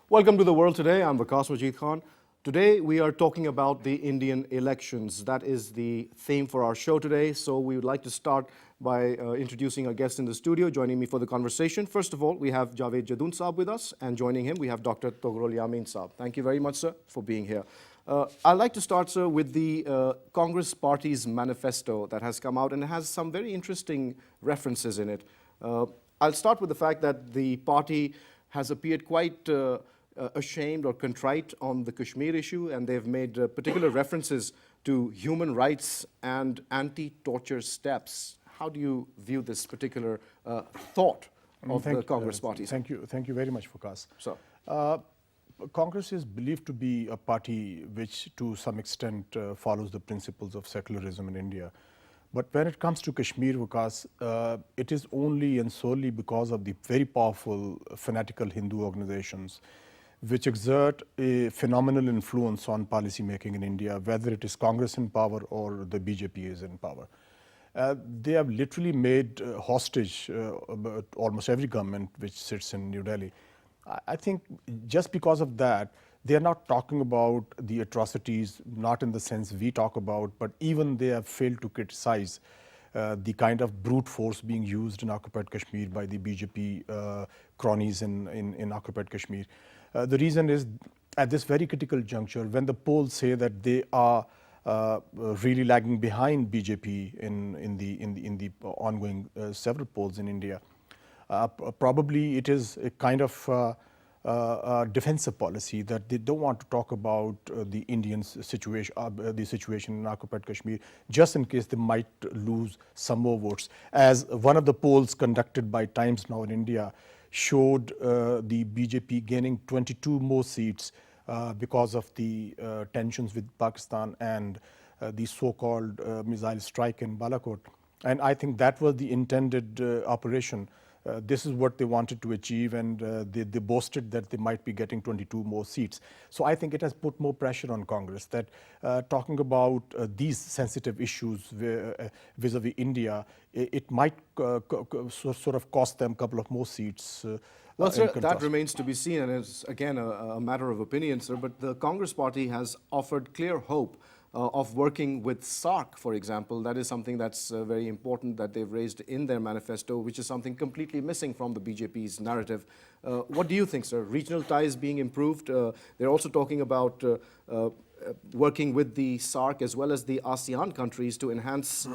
Welcome to The World Today. I'm WAQAS Majid Khan. Today we are talking about the Indian elections. That is the theme for our show today. So we would like to start by introducing our guests in the studio. Joining me for the conversation, first of all, we have JAVED JADOON Saab with us, and joining him we have Dr. TUGHRAL YAMIN Saab. Thank you very much, sir, for being here. I'd like to start, sir, with the Congress Party's manifesto that has come out and has some very interesting references in it. I'll start with the fact that the party has appeared quite ashamed or contrite on the Kashmir issue, and they've made particular references to human rights and anti-torture steps. How do you view this particular thought of the Congress Party? Thank you very much, Wakas. So, Congress is believed to be a party which to some extent follows the principles of secularism in India. But when it comes to Kashmir, Wakas, it is only and solely because of the very powerful fanatical Hindu organizations which exert a phenomenal influence on policy making in India, whether it is Congress in power or the BJP is in power. They have literally made hostage almost every government which sits in New Delhi. I think just because of that, they are not talking about the atrocities, not in the sense we talk about, but even they have failed to criticize the kind of brute force being used in occupied Kashmir by the BJP cronies in occupied Kashmir. The reason is, at this very critical juncture, when the polls say that they are really lagging behind BJP in the ongoing several polls in India, probably it is a kind of defensive policy that they don't want to talk about the Indian situation, the situation in occupied Kashmir, just in case they might lose some more votes. As one of the polls conducted by Times Now in India showed the BJP gaining 22 more seats because of the tensions with Pakistan and the so-called missile strike in Balakot. And I think that was the intended operation. This is what they wanted to achieve, and they boasted that they might be getting 22 more seats. So I think it has put more pressure on Congress that talking about these sensitive issues vis-a-vis India, it might sort of cost them a couple of more seats. Well, sir, that remains to be seen, and it's again a matter of opinion, sir, but the Congress Party has offered clear hope of working with SARC, for example. That is something that's very important that they've raised in their manifesto, which is something completely missing from the BJP's narrative. What do you think, sir? Regional ties being improved. They're also talking about working with the SARC as well as the ASEAN countries to enhance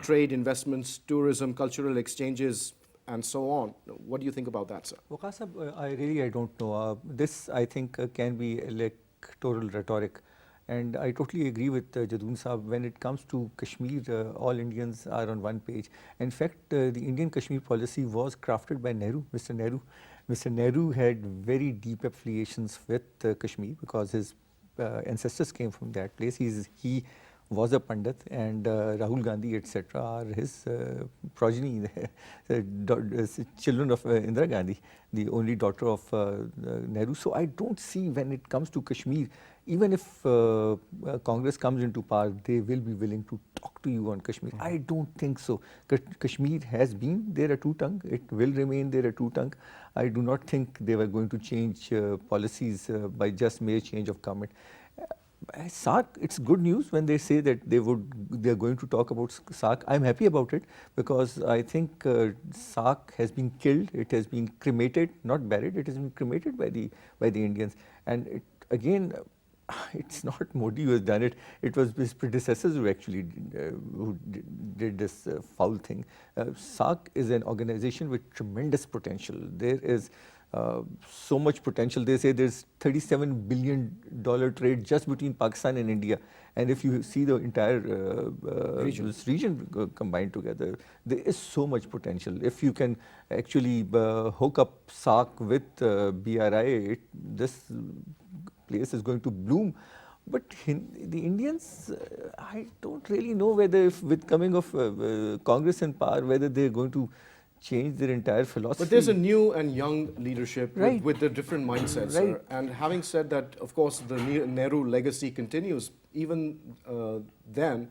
trade, investments, tourism, cultural exchanges, and so on. What do you think about that, sir? Wakas, I don't know. This, I think, can be electoral rhetoric. And I totally agree with Jadoon Saab. When it comes to Kashmir, all Indians are on one page. In fact, the Indian Kashmir policy was crafted by Nehru, Mr. Nehru. Mr. Nehru had very deep affiliations with Kashmir because his ancestors came from that place. He was a Pandit, and Rahul Gandhi, etc., are his progeny, children of Indira Gandhi, the only daughter of Nehru. So I don't see, when it comes to Kashmir, even if Congress comes into power, they will be willing to talk to you on Kashmir. I don't think so. Kashmir has been there a two-tongue. It will remain there a two-tongue. I do not think they were going to change policies by just mere change of government. SARC, it's good news when they say that they're going to talk about SARC. I'm happy about it because I think SARC has been killed. It has been cremated, not buried. It has been cremated by the Indians. And it, again, it's not Modi who has done it. It was his predecessors who actually did this foul thing. SARC is an organization with tremendous potential. There is so much potential. They say there's $37 billion trade just between Pakistan and India. And if you see the entire region combined together, there is so much potential. If you can actually hook up SARC with BRI, this place is going to bloom. But the Indians, I don't really know whether, if with coming of Congress in power, whether they're going to change their entire philosophy. But there's a new and young leadership Right. with a different mindset, Right. sir. And having said that, of course, the Nehru legacy continues. Even then,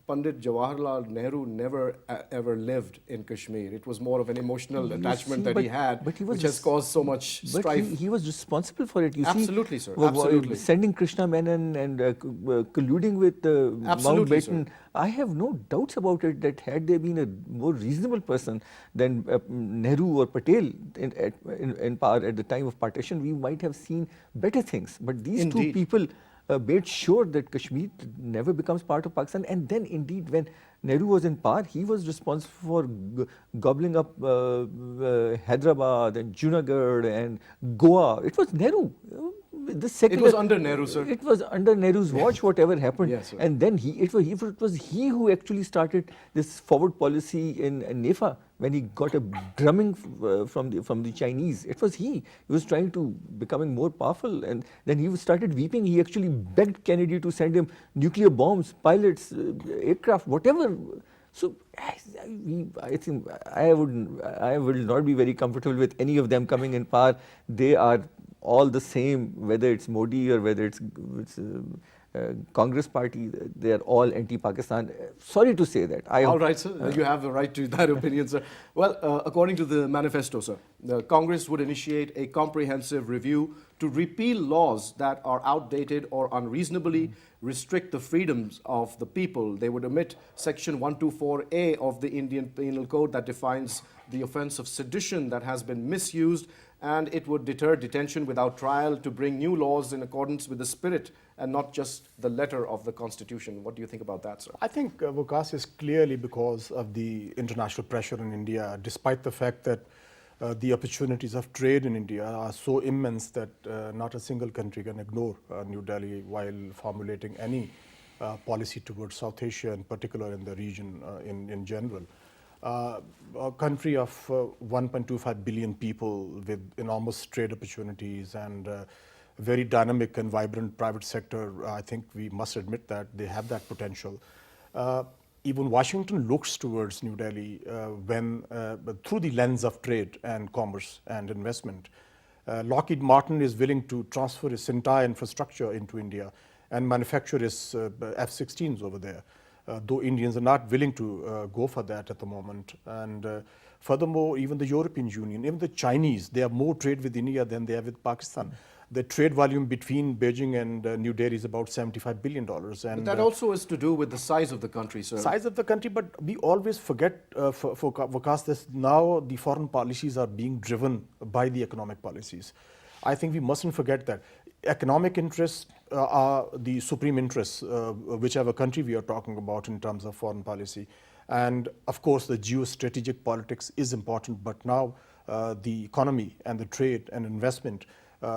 Pandit Jawaharlal Nehru never ever lived in Kashmir. It was more of an emotional attachment that he had, which has caused so much strife. He was responsible for it. You Absolutely, see, sir. Absolutely. Sending Krishna Menon and colluding with Absolutely, Mountbatten, I have no doubts about it that had there been a more reasonable person than Nehru or Patel in power at the time of partition, we might have seen better things. But these Indeed. two people made sure that Kashmir never becomes part of Pakistan. And then indeed when Nehru was in power, he was responsible for gobbling up Hyderabad and Junagadh and Goa. It was Nehru. The secular, it was under Nehru, sir. It was under Nehru's watch, whatever happened. Yes, sir. And then it was he who actually started this forward policy in Nefa when he got a drumming from the Chinese. It was he. He was trying to becoming more powerful, and then he started weeping. He actually begged Kennedy to send him nuclear bombs, pilots, aircraft, whatever. So I think I will not be very comfortable with any of them coming in power. They are all the same, whether it's Modi or whether it's Congress party, they are all anti-Pakistan. Sorry to say that. All right, sir. You have the right to that opinion, sir. Well, according to the manifesto, sir, the Congress would initiate a comprehensive review to repeal laws that are outdated or unreasonably restrict the freedoms of the people. They would omit Section 124A of the Indian Penal Code that defines the offense of sedition that has been misused, and it would deter detention without trial to bring new laws in accordance with the spirit and not just the letter of the Constitution. What do you think about that, sir? I think WAQAS is clearly because of the international pressure in India, despite the fact that the opportunities of trade in India are so immense that not a single country can ignore New Delhi while formulating any policy towards South Asia, in particular in the region in general. A country of 1.25 billion people with enormous trade opportunities and very dynamic and vibrant private sector, I think we must admit that they have that potential. Even Washington looks towards New Delhi through the lens of trade and commerce and investment. Lockheed Martin is willing to transfer its entire infrastructure into India and manufacture its F-16s over there. Though Indians are not willing to go for that at the moment. And furthermore, even the European Union, even the Chinese, they have more trade with India than they have with Pakistan. The trade volume between Beijing and New Delhi is about $75 billion. And but that also is to do with the size of the country, sir. Size of the country, but we always forget for WAQAS that now the foreign policies are being driven by the economic policies. I think we mustn't forget that. Economic interests are the supreme interests, whichever country we are talking about in terms of foreign policy. And of course, the geostrategic politics is important, but now the economy and the trade and investment,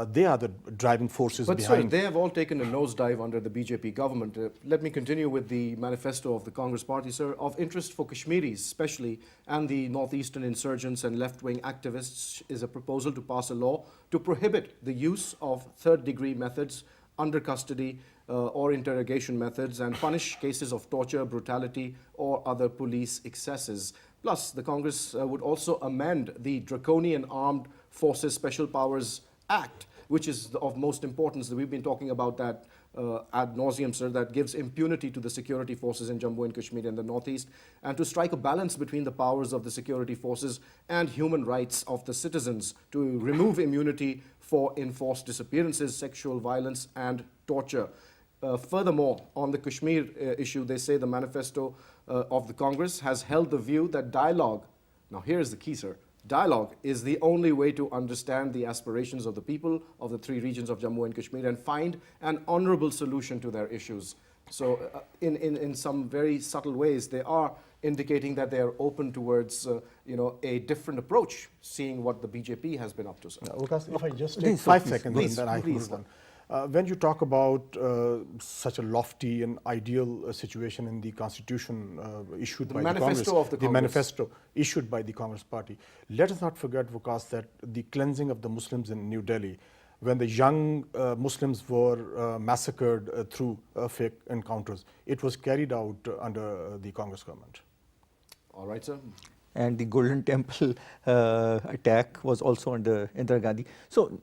they are the driving forces behind. But sir, they have all taken a nosedive under the BJP government. Let me continue with the manifesto of the Congress party, sir. Of interest for Kashmiris especially and the northeastern insurgents and left-wing activists is a proposal to pass a law to prohibit the use of third-degree methods, under custody or interrogation methods, and punish cases of torture, brutality or other police excesses. Plus, the Congress would also amend the Draconian Armed Forces Special Powers Act, which is of most importance. We've been talking about that ad nauseum, sir, that gives impunity to the security forces in Jammu and Kashmir and the Northeast, and to strike a balance between the powers of the security forces and human rights of the citizens, to remove immunity for enforced disappearances, sexual violence and torture. Furthermore, on the Kashmir issue, they say the manifesto of the Congress has held the view that dialogue, now here is the key, sir, dialogue is the only way to understand the aspirations of the people of the three regions of Jammu and Kashmir and find an honorable solution to their issues. So in some very subtle ways, they are indicating that they are open towards a different approach, seeing what the BJP has been up to, sir. WAQAS, if I just take 5 seconds and then I move on. When you talk about such a lofty and ideal situation in the constitution issued by the Congress, the manifesto issued by the Congress party, let us not forget, WAQAS, that the cleansing of the Muslims in New Delhi, when the young Muslims were massacred through fake encounters, it was carried out under the Congress government. All right, sir. And the Golden Temple attack was also under Indira Gandhi. So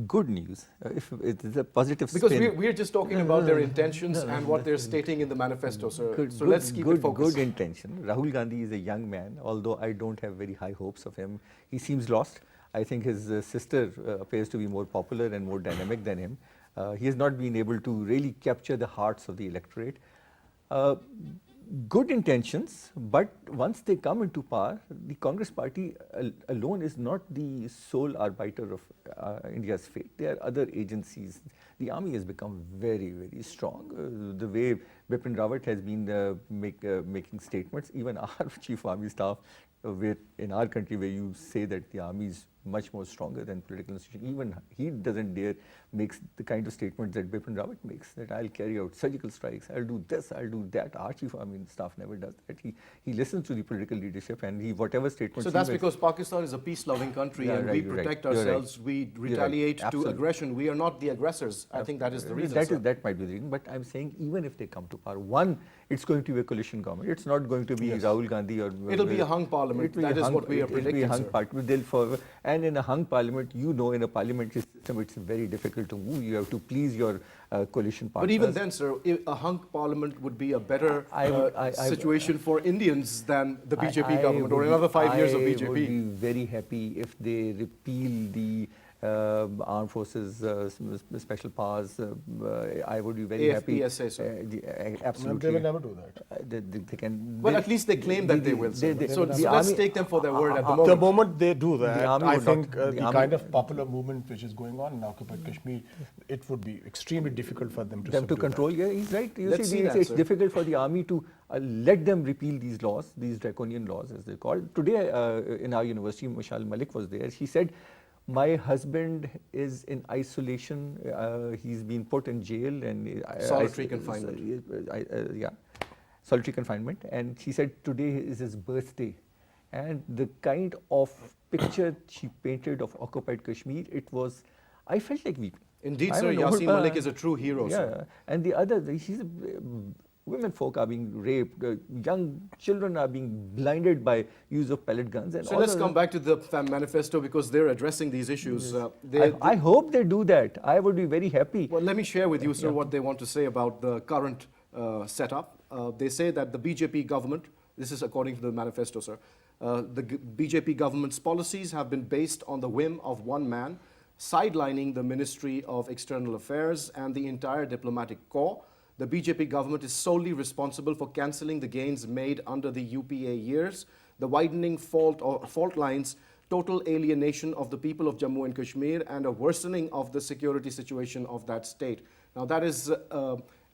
good news. If it is a positive Because spin. we're just talking about their intentions and what they're stating in the manifesto, sir. So let's keep it focused. Good intention. Rahul Gandhi is a young man, although I don't have very high hopes of him. He seems lost. I think his sister appears to be more popular and more dynamic than him. He has not been able to really capture the hearts of the electorate. Good intentions, but once they come into power, the Congress party alone is not the sole arbiter of India's fate. There are other agencies. The army has become very, very strong. The way Bipin Rawat has been making statements, even our chief army staff, in our country where you say that the army is much more stronger than political institution, even he doesn't dare makes the kind of statements that Bipin Rawat makes, that I'll carry out surgical strikes, I'll do this, I'll do that. Our chief army staff never does that. He listens to the political leadership, and whatever statements. So that's because Pakistan is a peace-loving country, and we protect ourselves, we retaliate to aggression. We are not the aggressors. I think that is the reason. That might be the reason, but I'm saying even if they come to power, one, it's going to be a coalition government. It's not going to be Rahul Gandhi or. It'll be a hung parliament. That is what we are predicting, it'll be a hung parliament. And in a hung parliament, in a parliamentary system, it's very difficult to move. You have to please your coalition partners. But even then, sir, a hung parliament would be a better situation for Indians than the BJP government, or another 5 years of BJP. I would be very happy if they repeal the armed forces special powers. I would be very happy. AFPSA, sir. Absolutely. They will never do that. They can. Well, at least they claim that they will. So let's take them for their word at the moment. The moment they do that, I think the kind of popular popular movement which is going on in occupied Kashmir, it would be extremely difficult for them to control. that. Yeah, he's right. Let's see that, it's sir. difficult for the army to let them repeal these laws, these draconian laws as they're called. Today in our university, Mashal Malik was there. She said, my husband is in isolation. He's been put in jail and solitary confinement. Solitary confinement. And she said today is his birthday, and the kind of picture she painted of occupied Kashmir, I felt like weeping. Indeed, sir. Yasin Malik is a true hero, sir. And the other, women folk are being raped, young children are being blinded by use of pellet guns. And so let's come back to the manifesto, because they're addressing these issues. Yes. I hope they do that. I would be very happy. Well, let me share with you, sir, what they want to say about the current setup. They say that the BJP government, this is according to the manifesto, sir, the BJP government's policies have been based on the whim of one man, sidelining the Ministry of External Affairs and the entire diplomatic corps. The BJP government is solely responsible for cancelling the gains made under the UPA years, the widening fault lines, total alienation of the people of Jammu and Kashmir, and a worsening of the security situation of that state. Now, that is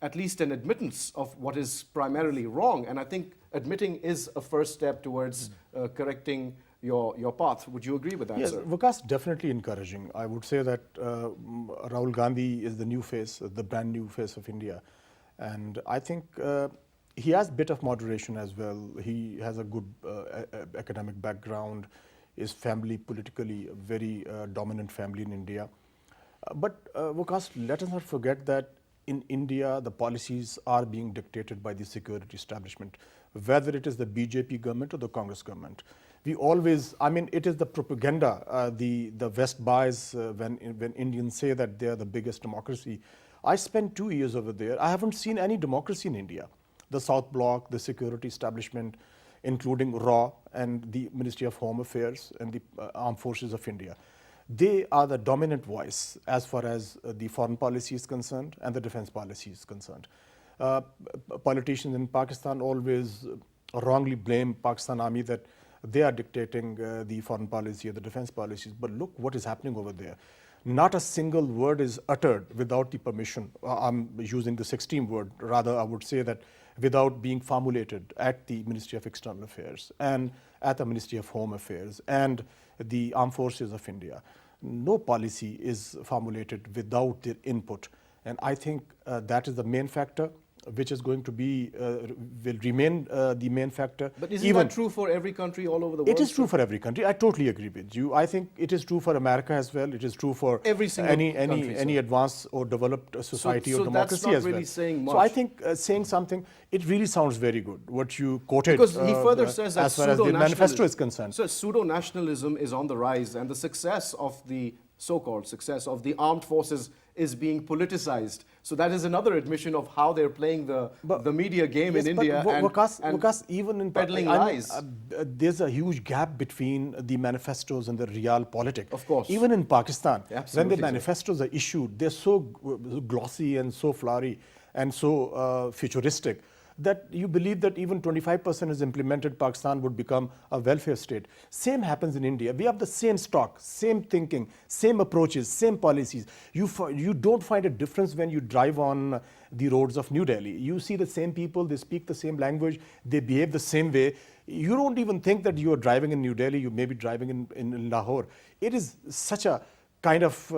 at least an admittance of what is primarily wrong, and I think admitting is a first step towards correcting your path. Would you agree with that, sir? Yes, WAQAS definitely encouraging. I would say that Rahul Gandhi is the new face, the brand new face of India. And I think he has a bit of moderation as well. He has a good academic background, his family politically a very dominant family in India. But WAQAS, let us not forget that in India, the policies are being dictated by the security establishment, whether it is the BJP government or the Congress government. We always, it is the propaganda the West buys when Indians say that they are the biggest democracy. I spent 2 years over there. I haven't seen any democracy in India. The South Bloc, the security establishment, including RAW and the Ministry of Home Affairs and the Armed Forces of India. They are the dominant voice as far as the foreign policy is concerned and the defense policy is concerned. Politicians in Pakistan always wrongly blame Pakistan Army that they are dictating the foreign policy or the defense policies. But look what is happening over there. Not a single word is uttered without the permission. I'm using the 16th word. Rather, I would say that without being formulated at the Ministry of External Affairs and at the Ministry of Home Affairs and the Armed Forces of India. No policy is formulated without their input. And I think that is the main factor, which is going to be, will remain the main factor. But isn't that true for every country all over the world? It is true for every country. I totally agree with you. I think it is true for America as well. It is true for every single country, any advanced or developed society or democracy that's not as well. Really saying much. So I think saying something, it really sounds very good, what you quoted. Because he further says that as far as the manifesto is concerned. So pseudo-nationalism is on the rise, and the success of the so-called success of the armed forces is being politicized. So that is another admission of how they're playing the media game Yes, in but India Waqas, even in peddling I mean, lies. there's a huge gap between the manifestos and the real politic. Of course. Even in Pakistan, Absolutely, when the sir. manifestos are issued, they're so glossy and so flowery and so futuristic that you believe that even 25% is implemented, Pakistan would become a welfare state. Same happens in India. We have the same stock, same thinking, same approaches, same policies. You don't find a difference when you drive on the roads of New Delhi. You see the same people, they speak the same language, they behave the same way. You don't even think that you are driving in New Delhi, you may be driving in Lahore. It is such a kind of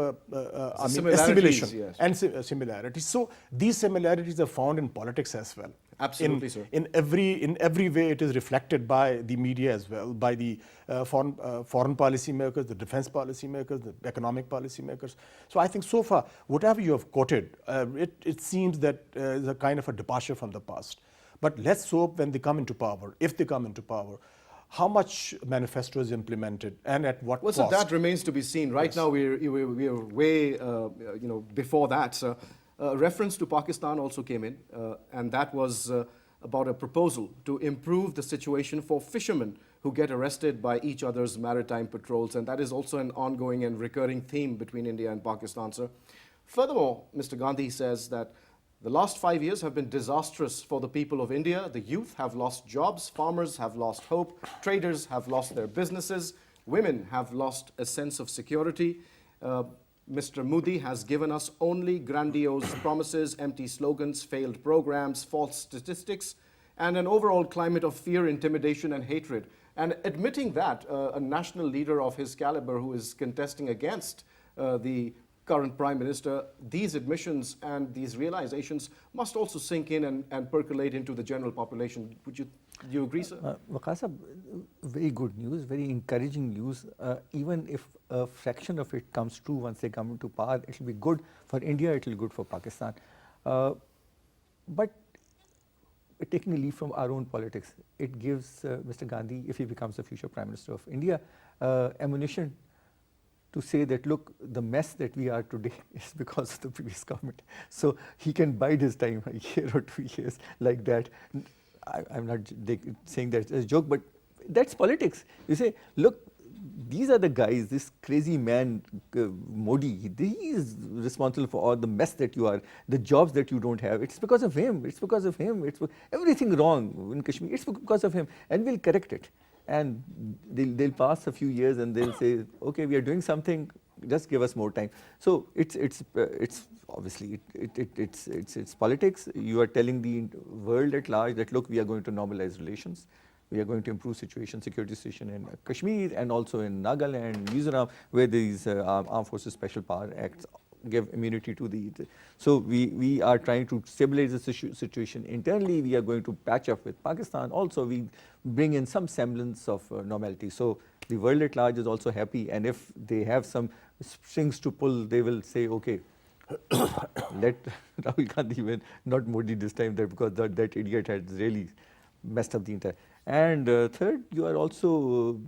assimilation yes. and similarities. So these similarities are found in politics as well. Absolutely, sir. In every way, it is reflected by the media as well, by the foreign policy makers, the defense policy makers, the economic policy makers. So I think so far, whatever you have quoted, it seems that is a kind of a departure from the past. But let's hope when they come into power, if they come into power, how much manifesto is implemented and at what cost? So that remains to be seen. Right now, we're way before that. So, reference to Pakistan also came in, and that was about a proposal to improve the situation for fishermen who get arrested by each other's maritime patrols, and that is also an ongoing and recurring theme between India and Pakistan, sir. Furthermore, Mr. Gandhi says that the last 5 years have been disastrous for the people of India. The youth have lost jobs, farmers have lost hope, traders have lost their businesses, women have lost a sense of security. Mr. Modi has given us only grandiose promises, empty slogans, failed programs, false statistics, and an overall climate of fear, intimidation, and hatred. And admitting that, a national leader of his caliber who is contesting against the current Prime Minister, these admissions and these realizations must also sink in and percolate into the general population. Do you agree, sir? Waqas, very good news, very encouraging news. Even if a fraction of it comes true once they come into power, it will be good for India, it will be good for Pakistan. But taking a leaf from our own politics, it gives Mr. Gandhi, if he becomes the future Prime Minister of India, ammunition to say that, look, the mess that we are today is because of the previous government. So he can bide his time, a year or 2 years like that. I'm not saying that as a joke, but that's politics. You say, look, these are the guys, this crazy man, Modi, he is responsible for all the mess that you are, the jobs that you don't have. It's because of him, it's because of him, it's everything wrong in Kashmir, it's because of him, and we'll correct it. And they'll pass a few years and they'll say, okay, we are doing something, just give us more time. So it's obviously it's politics. You are telling the world at large that, look, we are going to normalize relations. We are going to improve security situation in Kashmir and also in Nagaland, Mizoram, where these Armed Forces Special Power Acts give immunity to the. So we are trying to stabilize the situation internally. We are going to patch up with Pakistan. Also, we bring in some semblance of normality. So the world at large is also happy. And if they have some strings to pull, they will say, okay, let Rahul Gandhi win, not Modi this time, because that idiot had really messed up the entire. And third, you are also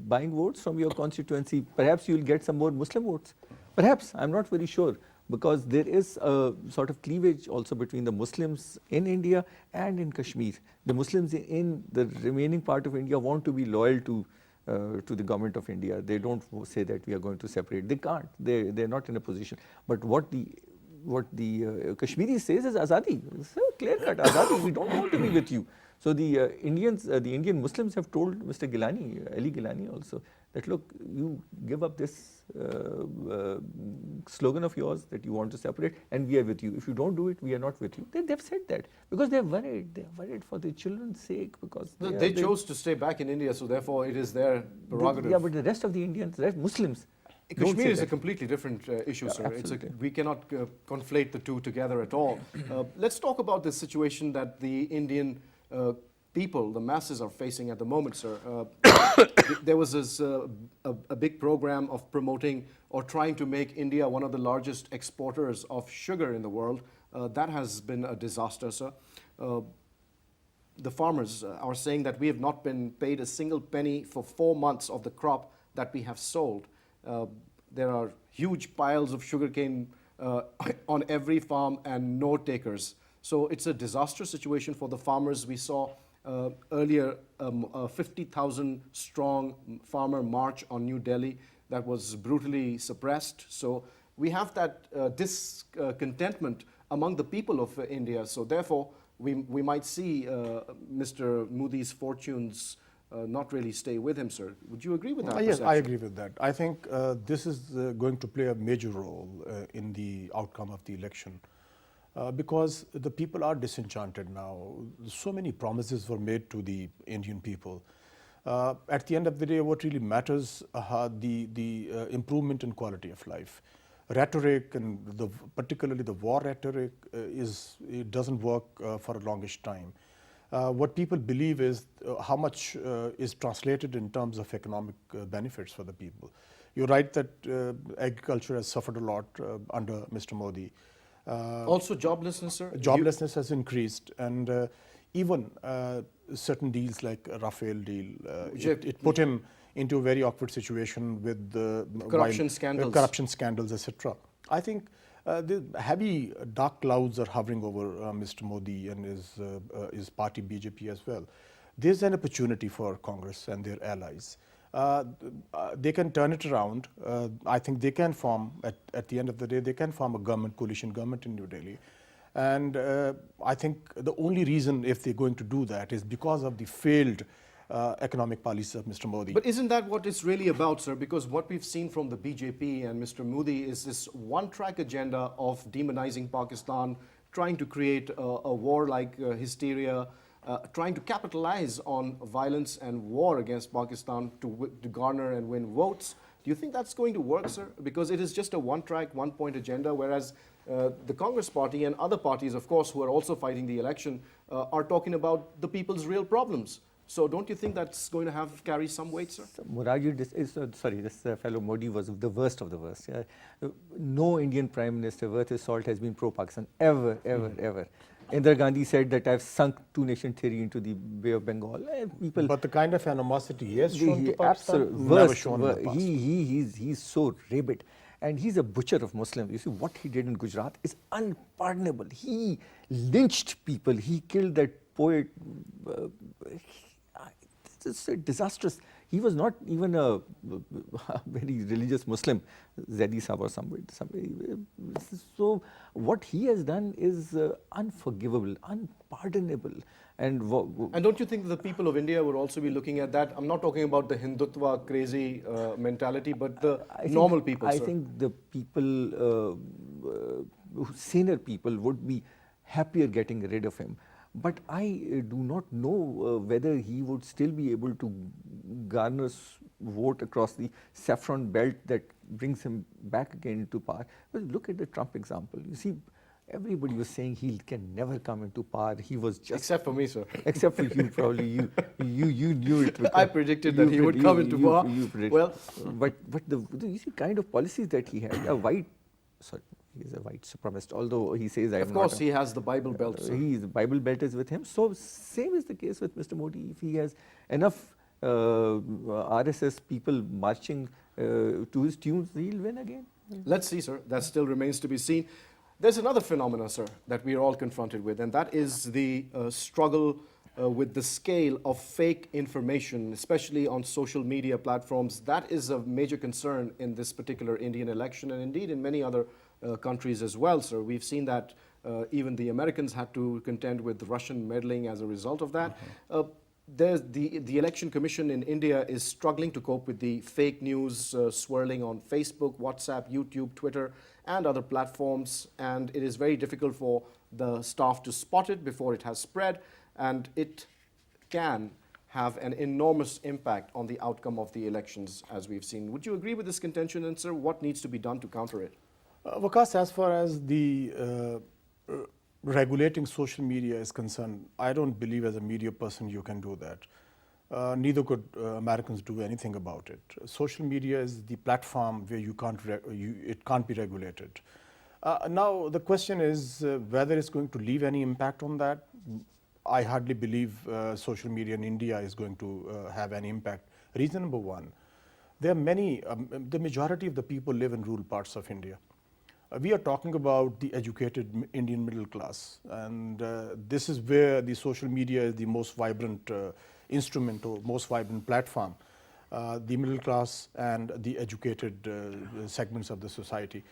buying votes from your constituency. Perhaps you will get some more Muslim votes. Perhaps, I'm not very sure, because there is a sort of cleavage also between the Muslims in India and in Kashmir. The Muslims in the remaining part of India want to be loyal to the government of India. They don't say that we are going to separate. They can't. They're not in a position. But what the Kashmiri says is Azadi. It's a clear-cut Azadi. We don't want to be with you. So the Indian Muslims have told Mr. Gilani, Ali Gilani also, that look, you give up this slogan of yours that you want to separate, and we are with you. If you don't do it, we are not with you. They've said that because they're worried. They're worried for their children's sake, because they chose to stay back in India, so therefore it is their prerogative. Yeah, but the rest of the Indians, the Muslims. Kashmir is a completely different issue, sir. We cannot conflate the two together at all. Let's talk about the situation that the Indian people, the masses, are facing at the moment, sir. There was this, a big program of promoting or trying to make India one of the largest exporters of sugar in the world. That has been a disaster, sir. The farmers are saying that we have not been paid a single penny for 4 months of the crop that we have sold. there are huge piles of sugarcane on every farm and no takers. So it's a disastrous situation for the farmers. We saw earlier a 50,000 strong farmer march on New Delhi that was brutally suppressed. So we have that discontentment among the people of India. So therefore, we might see Mr. Modi's fortunes not really stay with him, sir. Would you agree with that? Yes, perception? I agree with that. I think this is going to play a major role in the outcome of the election because the people are disenchanted now. So many promises were made to the Indian people. At the end of the day, what really matters the improvement in quality of life. Rhetoric and particularly the war rhetoric it doesn't work for a longish time. What people believe is how much is translated in terms of economic benefits for the people. You're right that agriculture has suffered a lot under Mr. Modi. Also joblessness, sir? Joblessness has increased, and even certain deals like Rafael deal, it put him into a very awkward situation with corruption scandals, etc. I think the heavy dark clouds are hovering over Mr. Modi and his party BJP as well. There's an opportunity for Congress and their allies. They can turn it around. I think they can form, at the end of the day, they can form a coalition government in New Delhi. And I think the only reason if they're going to do that is because of the failed economic policies of Mr. Modi. But isn't that what it's really about, sir? Because what we've seen from the BJP and Mr. Modi is this one-track agenda of demonizing Pakistan, trying to create a war-like hysteria, trying to capitalize on violence and war against Pakistan to garner and win votes. Do you think that's going to work, sir? Because it is just a one-track, one-point agenda, whereas the Congress party and other parties, of course, who are also fighting the election, are talking about the people's real problems. So don't you think that's going to carry some weight, sir? Murari, this fellow Modi was the worst of the worst. No Indian Prime Minister worth his salt has been pro-Pakistan, ever, ever. Indira Gandhi said that I've sunk two-nation theory into the Bay of Bengal. But the kind of animosity he has shown to Pakistan, never shown in the past. He's so rabid. And he's a butcher of Muslims. You see, what he did in Gujarat is unpardonable. He lynched people. He killed that poet. It's disastrous. He was not even a very religious Muslim, Zaidi Sahab or somebody. So what he has done is unforgivable, unpardonable. And don't you think the people of India would also be looking at that? I'm not talking about the Hindutva crazy mentality, but the normal people, I sir. think the people, saner people would be happier getting rid of him. But I do not know whether he would still be able to garner vote across the saffron belt that brings him back again into power. But look at the Trump example. You see, everybody was saying he can never come into power. He was just... Except for me, sir. Except for you, probably. You knew it. I predicted that he would come into power. Well, but you see kind of policies that he had. He's a white supremacist, although he says I am not. Of course, he has the Bible belt, sir. The Bible belt is with him. So same is the case with Mr. Modi. If he has enough RSS people marching to his tunes, he'll win again. Let's see, sir. That still remains to be seen. There's another phenomenon, sir, that we are all confronted with, and that is the struggle with the scale of fake information, especially on social media platforms. That is a major concern in this particular Indian election, and indeed in many other countries as well, sir. We've seen that even the Americans had to contend with Russian meddling as a result of that. The Election Commission in India is struggling to cope with the fake news swirling on Facebook, WhatsApp, YouTube, Twitter, and other platforms, and it is very difficult for the staff to spot it before it has spread, and it can have an enormous impact on the outcome of the elections, as we've seen. Would you agree with this contention, and sir, what needs to be done to counter it? WAQAS, as far as the regulating social media is concerned, I don't believe as a media person you can do that. Neither could Americans do anything about it. Social media is the platform where it can't be regulated. Now the question is whether it's going to leave any impact on that. I hardly believe social media in India is going to have any impact. Reason number one, there are many, the majority of the people live in rural parts of India. We are talking about the educated Indian middle class, and this is where the social media is the most vibrant instrument or most vibrant platform. The middle class and the educated segments of the society.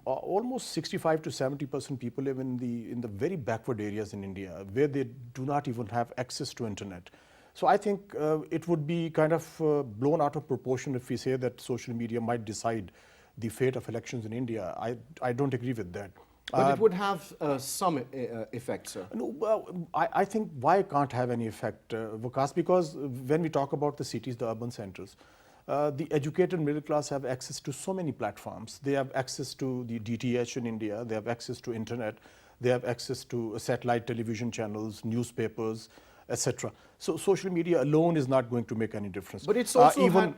Almost 65 to 70% people live in the very backward areas in India where they do not even have access to internet. So I think it would be kind of blown out of proportion if we say that social media might decide the fate of elections in India. I don't agree with that. But it would have some effect, sir. No, I think why can't have any effect, Waqas? Because when we talk about the cities, the urban centers, the educated middle class have access to so many platforms. They have access to the DTH in India, they have access to internet, they have access to satellite television channels, newspapers, etc. So social media alone is not going to make any difference. But it's also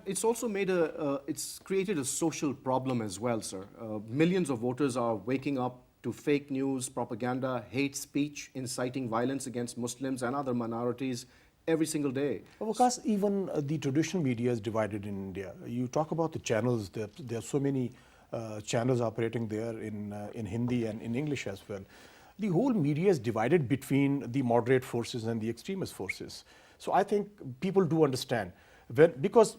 it's created a social problem as well, sir. Millions of voters are waking up to fake news, propaganda, hate speech, inciting violence against Muslims and other minorities every single day. Because even the traditional media is divided in India. You talk about the channels, there are so many channels operating there in Hindi and in English as well. The whole media is divided between the moderate forces and the extremist forces. So I think people do understand. Because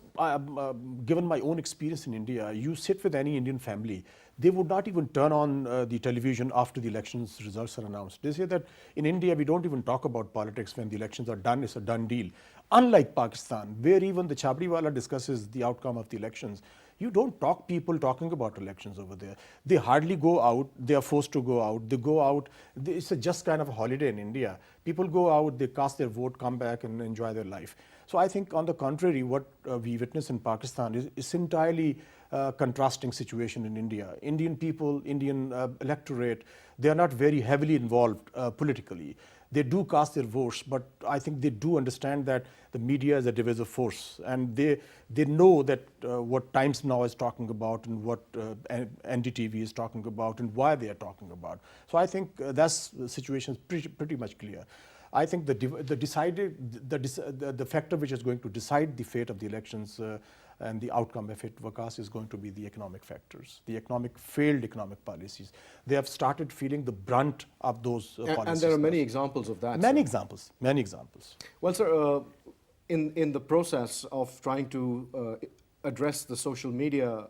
given my own experience in India, you sit with any Indian family, they would not even turn on the television after the elections results are announced. They say that in India, we don't even talk about politics when the elections are done, it's a done deal. Unlike Pakistan, where even the Chabriwala discusses the outcome of the elections, you don't people talking about elections over there. They hardly go out, they are forced to go out, they go out, it's just kind of a holiday in India. People go out, they cast their vote, come back and enjoy their life. So I think on the contrary, what we witness in Pakistan is entirely contrasting situation in India. Indian people, Indian electorate, they are not very heavily involved politically. They do cast their votes, but I think they do understand that the media is a divisive force, and they know that what Times Now is talking about and what NDTV is talking about and why they are talking about. So I think the situation is pretty much clear. I think the factor which is going to decide the fate of the elections and the outcome of it, Waqas, is going to be the economic factors, the failed economic policies. They have started feeling the brunt of those policies. And there are many examples of that. Many examples. Well, sir, in the process of trying to address the social media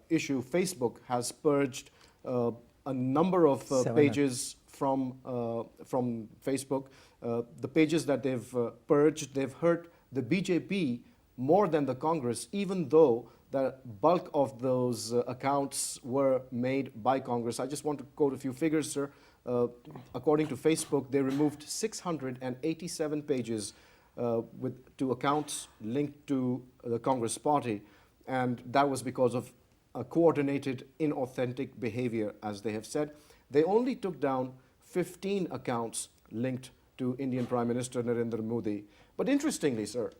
issue, Facebook has purged a number of pages from Facebook. The pages that they've purged, they've hurt the BJP more than the Congress, even though the bulk of those accounts were made by Congress. I just want to quote a few figures, sir. According to Facebook, they removed 687 pages to accounts linked to the Congress party, and that was because of coordinated inauthentic behavior, as they have said. They only took down 15 accounts linked to Indian Prime Minister Narendra Modi. But interestingly, sir,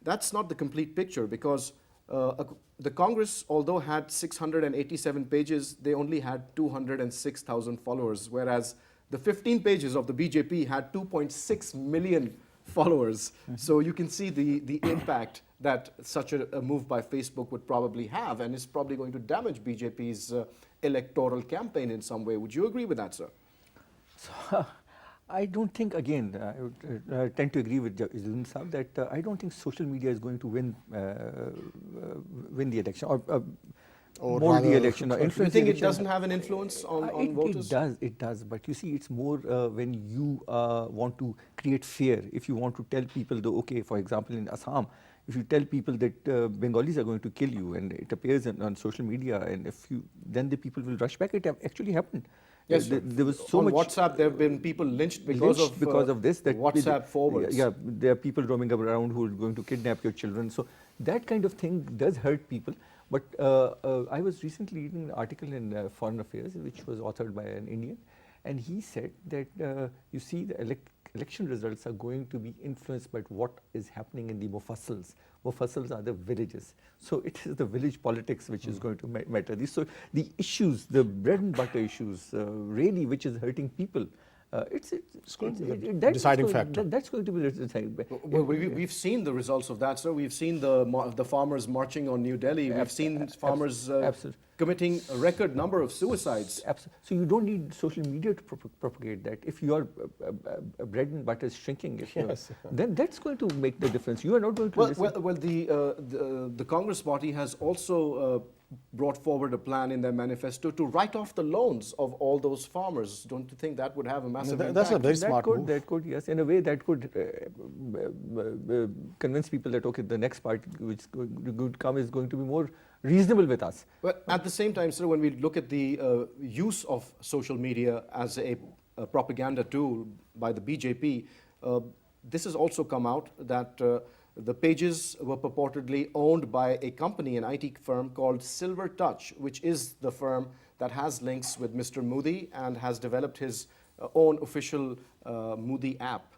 that's not the complete picture, because the Congress, although had 687 pages, they only had 206,000 followers, whereas the 15 pages of the BJP had 2.6 million followers. So you can see the impact that such a move by Facebook would probably have, and it's probably going to damage BJP's electoral campaign in some way. Would you agree with that, sir? So, I don't think, again, I would tend to agree with Jadooon Saab that I don't think social media is going to win the election or more the election or influence. You think it doesn't have an influence on voters? It does. But you see, it's more when you want to create fear. If you want to tell people, okay, for example, in Assam, if you tell people that Bengalis are going to kill you, and it appears on social media, and then the people will rush back. It actually happened. Yes, there was so much. On WhatsApp, there have been people lynched because of this. That WhatsApp forwards. Yeah, there are people roaming around who are going to kidnap your children. So that kind of thing does hurt people. But I was recently reading an article in Foreign Affairs, which was authored by an Indian, and he said that you see the election results are going to be influenced by what is happening in the mufassals. Mufassals are the villages. So it is the village politics which is going to matter. So the issues, the bread and butter issues, really which is hurting people, It's going to be the deciding factor. That's going to be the deciding factor. Well, we've seen the results of that, sir. We've seen the farmers marching on New Delhi. We've seen farmers committing a record number of suicides. Absolutely. So you don't need social media to propagate that. If your bread and butter is shrinking, then that's going to make the difference. You are not going to listen. Well, the Congress party has also brought forward a plan in their manifesto to write off the loans of all those farmers. Don't you think that would have a massive impact? That's a very smart move. That could, yes. In a way, that could convince people that, okay, the next party which would come is going to be more reasonable with us. But at the same time, sir, when we look at the use of social media as a propaganda tool by the BJP, this has also come out that the pages were purportedly owned by a company, an IT firm called Silver Touch, which is the firm that has links with Mr. Modi and has developed his own official Modi app.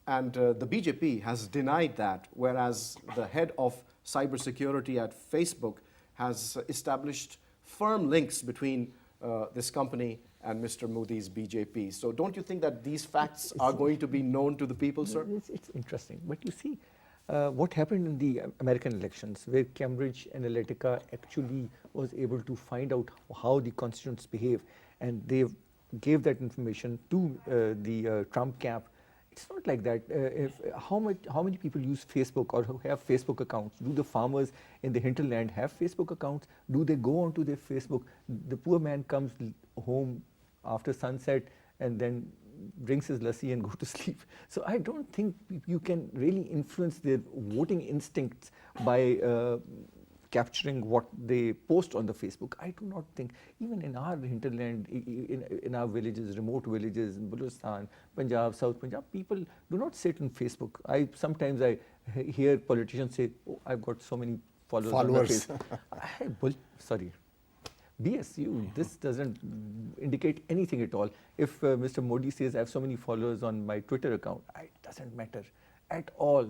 And the BJP has denied that, whereas the head of cybersecurity at Facebook has established firm links between this company and Mr. Modi's BJP. So don't you think that these facts are going to be known to the people, sir? It's interesting. But you see, what happened in the American elections, where Cambridge Analytica actually was able to find out how the constituents behave, and they gave that information to the Trump camp. It's not like that. How many people use Facebook or who have Facebook accounts? Do the farmers in the hinterland have Facebook accounts? Do they go onto their Facebook? The poor man comes home after sunset and then drinks his lassi and go to sleep. So I don't think you can really influence their voting instincts by capturing what they post on the Facebook. I do not think, even in our hinterland, in our villages, remote villages, in Balochistan, Punjab, South Punjab, people do not sit on Facebook. Sometimes I hear politicians say, oh, I've got so many followers. On my Facebook. Sorry. BSU, this doesn't indicate anything at all. If Mr. Modi says I have so many followers on my Twitter account, it doesn't matter at all.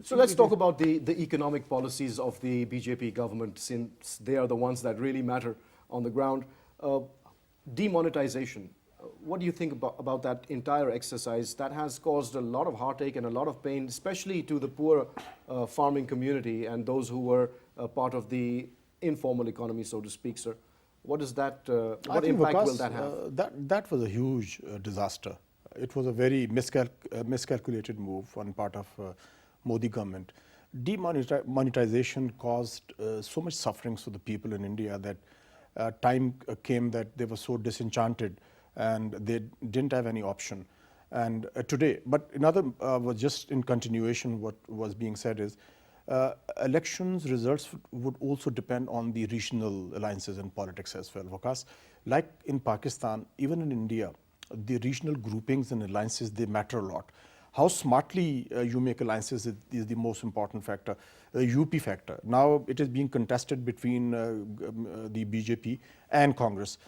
So let's talk about the economic policies of the BJP government, since they are the ones that really matter on the ground. Demonetization. What do you think about that entire exercise? That has caused a lot of heartache and a lot of pain, especially to the poor farming community and those who were part of the informal economy, so to speak, sir. What is that? What impact will that have? That was a huge disaster. It was a very miscalculated move on part of Modi government. Demonetization caused so much suffering to the people in India that time came that they were so disenchanted and they didn't have any option. And today, but another was just in continuation what was being said is, elections results would also depend on the regional alliances and politics as well. Because like in Pakistan, even in India, the regional groupings and alliances, they matter a lot. How smartly you make alliances is the most important factor. The UP factor. Now it is being contested between the BJP and Congress.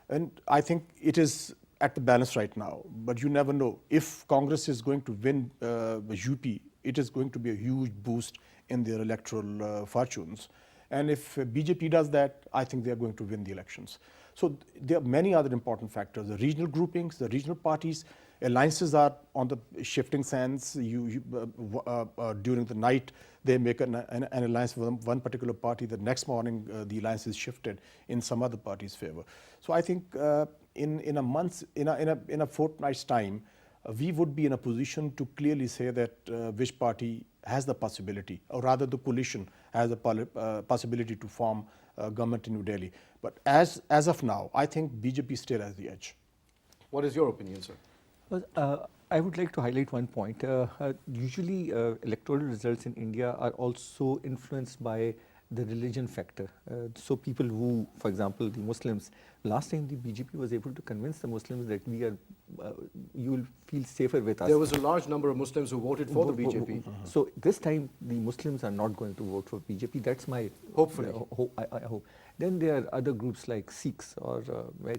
And I think it is at the balance right now. But you never know. If Congress is going to win UP, it is going to be a huge boost in their electoral fortunes. And if BJP does that, I think they are going to win the elections. So there are many other important factors. The regional groupings, the regional parties, alliances are on the shifting sands. During the night, they make an alliance with one particular party. The next morning, the alliance is shifted in some other party's favor. So I think in a fortnight's time, we would be in a position to clearly say that which party has the possibility, or rather the coalition has a possibility to form a government in New Delhi. But as of now, I think BJP still has the edge. What is your opinion, sir? Well, I would like to highlight one point. Usually electoral results in India are also influenced by the religion factor. So people who, for example, the Muslims, last time the BJP was able to convince the Muslims that you will feel safer with us. There was a large number of Muslims who voted for the BJP. So this time the Muslims are not going to vote for BJP. That's my hopefully. I hope. Then there are other groups like Sikhs or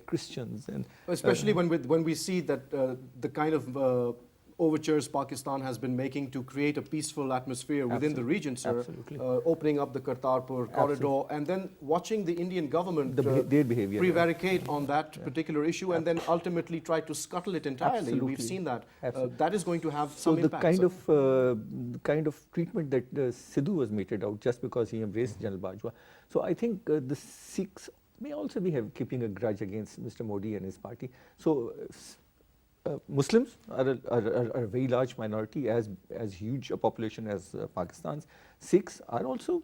Christians, and especially when we see that the kind of overtures Pakistan has been making to create a peaceful atmosphere within the region, sir. Absolutely. Opening up the Kartarpur corridor and then watching the Indian government their behavior, prevaricate on that particular issue and then ultimately try to scuttle it entirely. Absolutely. We've seen that. Absolutely. That is going to have So some the impact. kind of treatment that Sidhu was meted out just because he embraced General Bajwa. So I think the Sikhs may also be keeping a grudge against Mr. Modi and his party. So Muslims are a very large minority, as huge a population as Pakistan's. Sikhs are also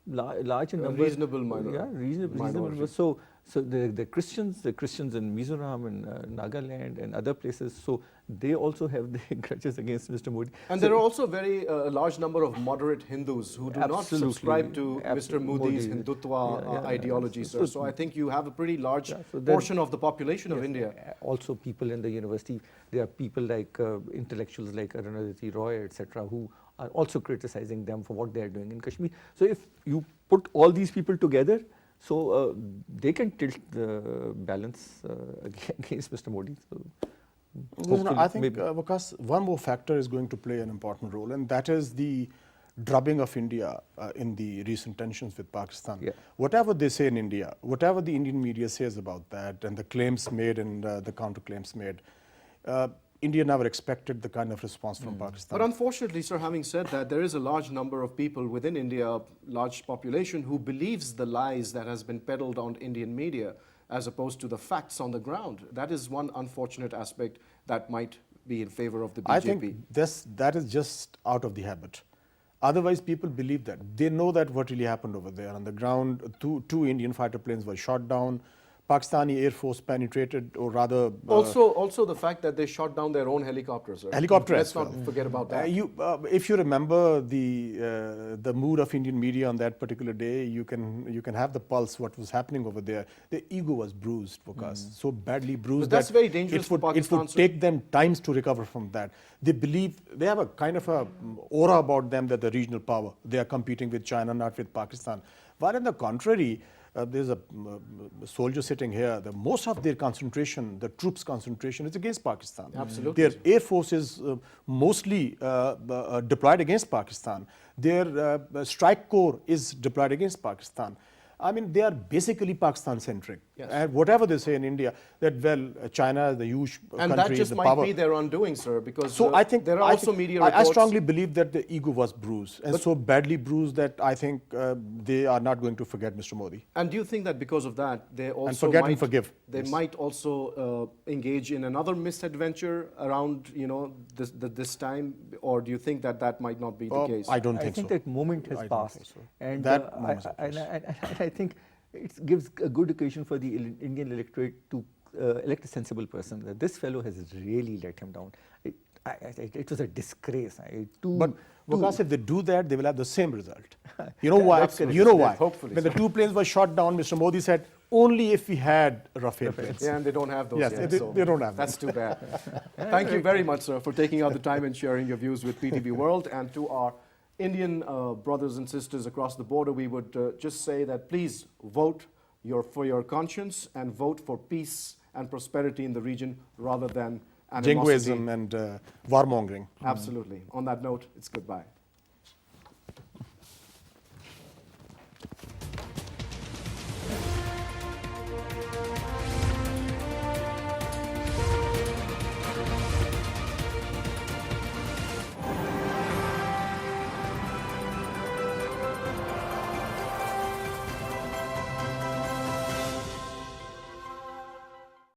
large in number. Reasonable minority. Yeah, reasonable number. So the Christians in Mizoram and Nagaland and other places, so they also have their grudges against Mr. Modi. And so there are also very large number of moderate Hindus who do not subscribe to Mr. Modi's Hindutva ideology, sir. So I think you have a pretty large portion of the population of India. Also people in the university, there are people like intellectuals like Arundhati Roy, etc., who are also criticizing them for what they are doing in Kashmir. So if you put all these people together, so they can tilt the balance against Mr. Modi. So I think, Waqas, one more factor is going to play an important role, and that is the drubbing of India in the recent tensions with Pakistan. Yeah. Whatever they say in India, whatever the Indian media says about that, and the claims made and the counterclaims made, India never expected the kind of response from Pakistan. But unfortunately, sir, having said that, there is a large number of people within India, large population, who believes the lies that has been peddled on Indian media as opposed to the facts on the ground. That is one unfortunate aspect that might be in favor of the BJP. I think that is just out of the habit. Otherwise, people believe that. They know that what really happened over there. On the ground, two Indian fighter planes were shot down. Pakistani Air Force penetrated, or rather... Also the fact that they shot down their own helicopters. Right? Helicopter Let's as well. not forget about that. If you remember the mood of Indian media on that particular day, you can have the pulse what was happening over there. The ego was bruised, Waqas, so badly bruised But that's that very dangerous for Pakistan, it would take them times to recover from that. They believe, they have a kind of a aura about them that the regional power, they are competing with China, not with Pakistan. While on the contrary, there's a soldier sitting here. Most of their concentration, the troops' concentration, is against Pakistan. Absolutely. Their air force is mostly deployed against Pakistan. Their strike corps is deployed against Pakistan. I mean, they are basically Pakistan-centric. Yes. And whatever they say in India, that, well, China is the huge country, And that just the might power. be their undoing, sir, because So I think there are also media I reports. strongly believe that the ego was bruised, and so badly bruised that I think they are not going to forget Mr. Modi. And do you think that because of that, they also forget might, and forgive. They might also engage in another misadventure around, this time, or do you think that that might not be the case? I don't I think think so. that moment has I don't passed, think so. and That moment has and I think it gives a good occasion for the Indian electorate to elect a sensible person. This fellow has really let him down. It was a disgrace. But Waqas, if they do that, they will have the same result. You know why? That's correct. You know why? Yes, hopefully, When the two planes were shot down, Mr. Modi said, only if we had Rafale planes. Yeah, and they don't have those Yes, yet. they don't have them. That's too bad. Thank you very much, sir, for taking out the time and sharing your views with PTV World. And to our Indian brothers and sisters across the border, we would just say that please vote for your conscience and vote for peace and prosperity in the region rather than animosity. Jingoism and warmongering. Absolutely. On that note, it's goodbye.